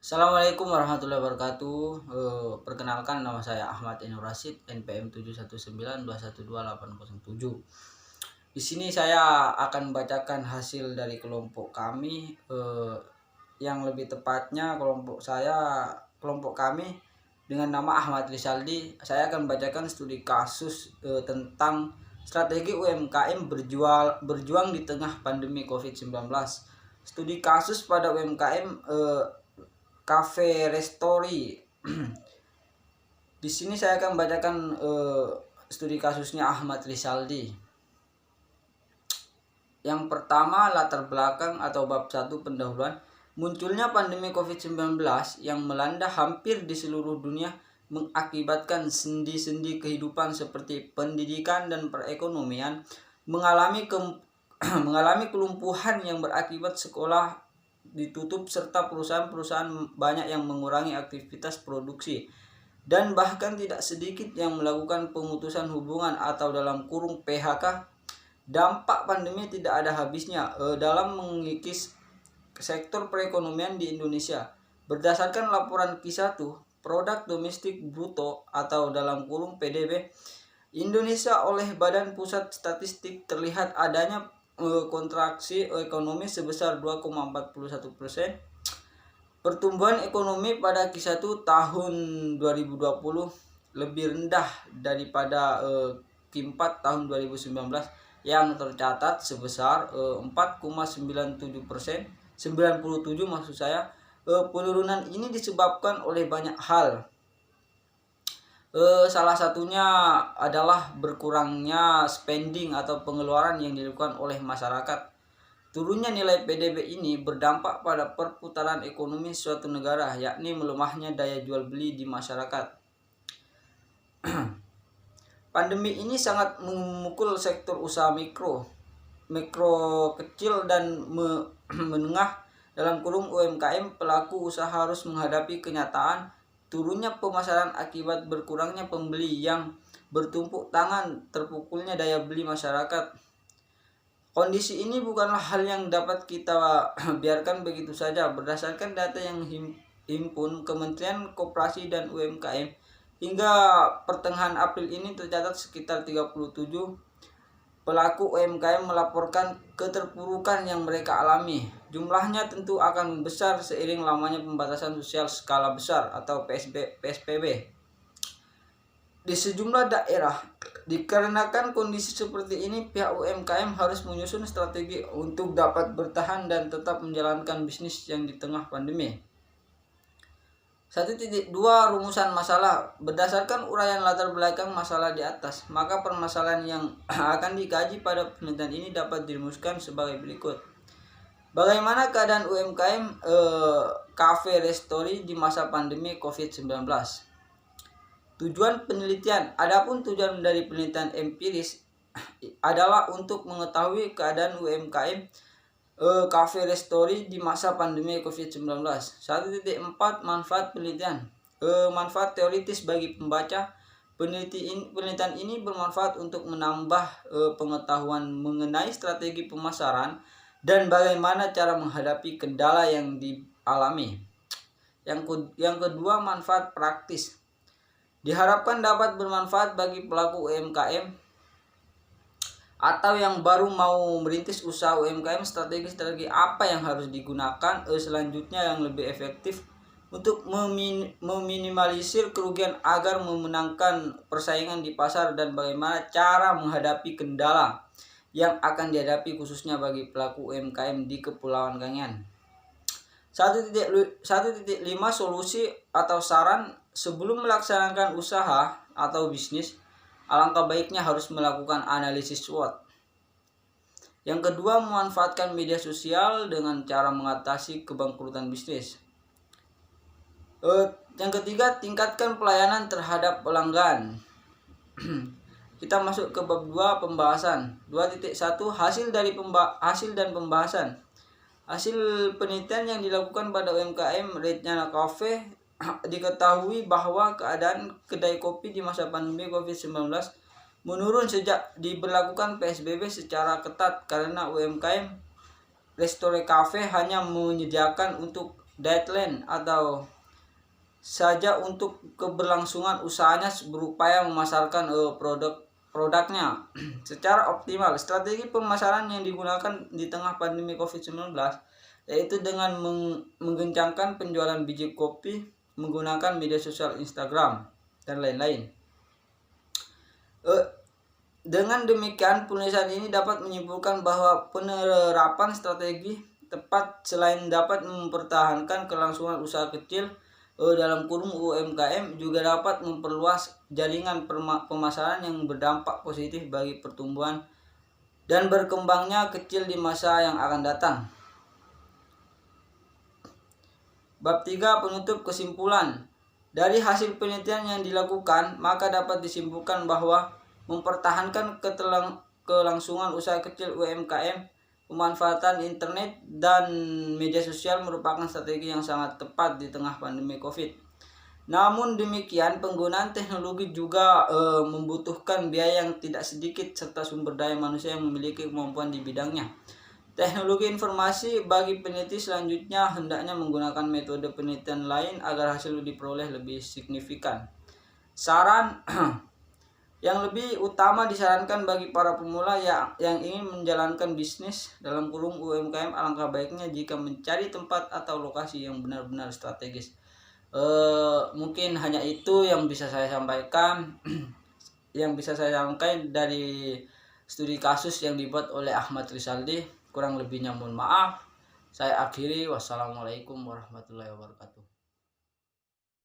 Assalamualaikum warahmatullahi wabarakatuh. Perkenalkan, nama saya Ahmad Ainur Rasyid, NPM 719212807. Di sini saya akan membacakan hasil dari kelompok kami, yang lebih tepatnya kelompok kami dengan nama Ahmad Rizaldi. Saya akan membacakan studi kasus tentang strategi UMKM berjuang di tengah pandemi COVID-19. Studi kasus pada UMKM Cafe Restory. Di sini saya akan membacakan studi kasusnya Ahmad Rizaldi. Yang pertama, latar belakang atau bab 1 pendahuluan. Munculnya pandemi COVID-19 yang melanda hampir di seluruh dunia mengakibatkan sendi-sendi kehidupan seperti pendidikan dan perekonomian mengalami kelumpuhan yang berakibat sekolah ditutup serta perusahaan-perusahaan banyak yang mengurangi aktivitas produksi dan bahkan tidak sedikit yang melakukan pemutusan hubungan atau dalam kurung PHK. Dampak pandemi tidak ada habisnya dalam mengikis sektor perekonomian di Indonesia. Berdasarkan laporan Q1 Produk Domestik Bruto atau dalam kurung PDB Indonesia oleh Badan Pusat Statistik, terlihat adanya kontraksi ekonomi sebesar 2,41%. Pertumbuhan ekonomi pada Q1 tahun 2020 lebih rendah daripada Q4 tahun 2019 yang tercatat sebesar 4,97%. 97 maksud saya. Penurunan ini disebabkan oleh banyak hal. Salah satunya adalah berkurangnya spending atau pengeluaran yang dilakukan oleh masyarakat. Turunnya nilai PDB ini berdampak pada perputaran ekonomi suatu negara, yakni melemahnya daya jual beli di masyarakat. Pandemi ini sangat memukul sektor usaha mikro kecil dan menengah dalam kurung UMKM. Pelaku usaha harus menghadapi kenyataan turunnya pemasaran akibat berkurangnya pembeli yang bertumpuk tangan, terpukulnya daya beli masyarakat. Kondisi ini bukanlah hal yang dapat kita biarkan begitu saja. Berdasarkan data yang himpun Kementerian Koperasi dan UMKM, hingga pertengahan April ini tercatat sekitar 37 pelaku UMKM melaporkan keterpurukan yang mereka alami. Jumlahnya tentu akan membesar seiring lamanya pembatasan sosial skala besar atau PSBB di sejumlah daerah. Dikarenakan kondisi seperti ini, pihak UMKM harus menyusun strategi untuk dapat bertahan dan tetap menjalankan bisnis yang di tengah pandemi. 1.2 Rumusan masalah. Berdasarkan uraian latar belakang masalah di atas, maka permasalahan yang akan dikaji pada penelitian ini dapat dirumuskan sebagai berikut. Bagaimana keadaan UMKM Cafe Restory di masa pandemi COVID-19? Tujuan penelitian. Adapun tujuan dari penelitian empiris adalah untuk mengetahui keadaan UMKM Cafe Restory di masa pandemi COVID-19. 1.4 Manfaat penelitian. Manfaat teoritis bagi pembaca. Penelitian ini bermanfaat untuk menambah pengetahuan mengenai strategi pemasaran dan bagaimana cara menghadapi kendala yang dialami. Yang kedua, manfaat praktis. Diharapkan dapat bermanfaat bagi pelaku UMKM atau yang baru mau merintis usaha UMKM. Strategi apa yang harus digunakan selanjutnya yang lebih efektif untuk meminimalisir kerugian agar memenangkan persaingan di pasar, dan bagaimana cara menghadapi kendala yang akan dihadapi khususnya bagi pelaku UMKM di Kepulauan Kangean. 1.5 Solusi atau saran. Sebelum melaksanakan usaha atau bisnis, alangkah baiknya harus melakukan analisis SWOT. Yang kedua, memanfaatkan media sosial dengan cara mengatasi kebangkrutan bisnis. Yang ketiga, tingkatkan pelayanan terhadap pelanggan. Kita masuk ke bab 2 pembahasan. 2.1 Hasil dan pembahasan. Hasil penelitian yang dilakukan pada UMKM Renyana Cafe, diketahui bahwa keadaan kedai kopi di masa pandemi COVID-19 menurun sejak diberlakukan PSBB secara ketat karena UMKM Restoran Cafe hanya menyediakan untuk deadline atau saja untuk keberlangsungan usahanya berupaya memasarkan produknya secara optimal. Strategi pemasaran yang digunakan di tengah pandemi COVID-19 yaitu dengan menggencangkan penjualan biji kopi menggunakan media sosial Instagram dan lain-lain. Dengan demikian, penulisan ini dapat menyimpulkan bahwa penerapan strategi tepat selain dapat mempertahankan kelangsungan usaha kecil dalam kurung UMKM juga dapat memperluas jaringan pemasaran yang berdampak positif bagi pertumbuhan dan berkembangnya kecil di masa yang akan datang. Bab 3 penutup kesimpulan. Dari hasil penelitian yang dilakukan, maka dapat disimpulkan bahwa mempertahankan kelangsungan usaha kecil UMKM, pemanfaatan internet dan media sosial merupakan strategi yang sangat tepat di tengah pandemi COVID. Namun demikian, penggunaan teknologi juga membutuhkan biaya yang tidak sedikit serta sumber daya manusia yang memiliki kemampuan di bidangnya. Teknologi informasi bagi peneliti selanjutnya hendaknya menggunakan metode penelitian lain agar hasil diperoleh lebih signifikan. Saran yang lebih utama disarankan bagi para pemula yang ingin menjalankan bisnis dalam kurung UMKM, alangkah baiknya jika mencari tempat atau lokasi yang benar-benar strategis. Mungkin hanya itu yang bisa saya sampaikan dari studi kasus yang dibuat oleh Ahmad Rizaldi. Kurang lebihnya mohon maaf. Saya akhiri. Wassalamualaikum warahmatullahi wabarakatuh.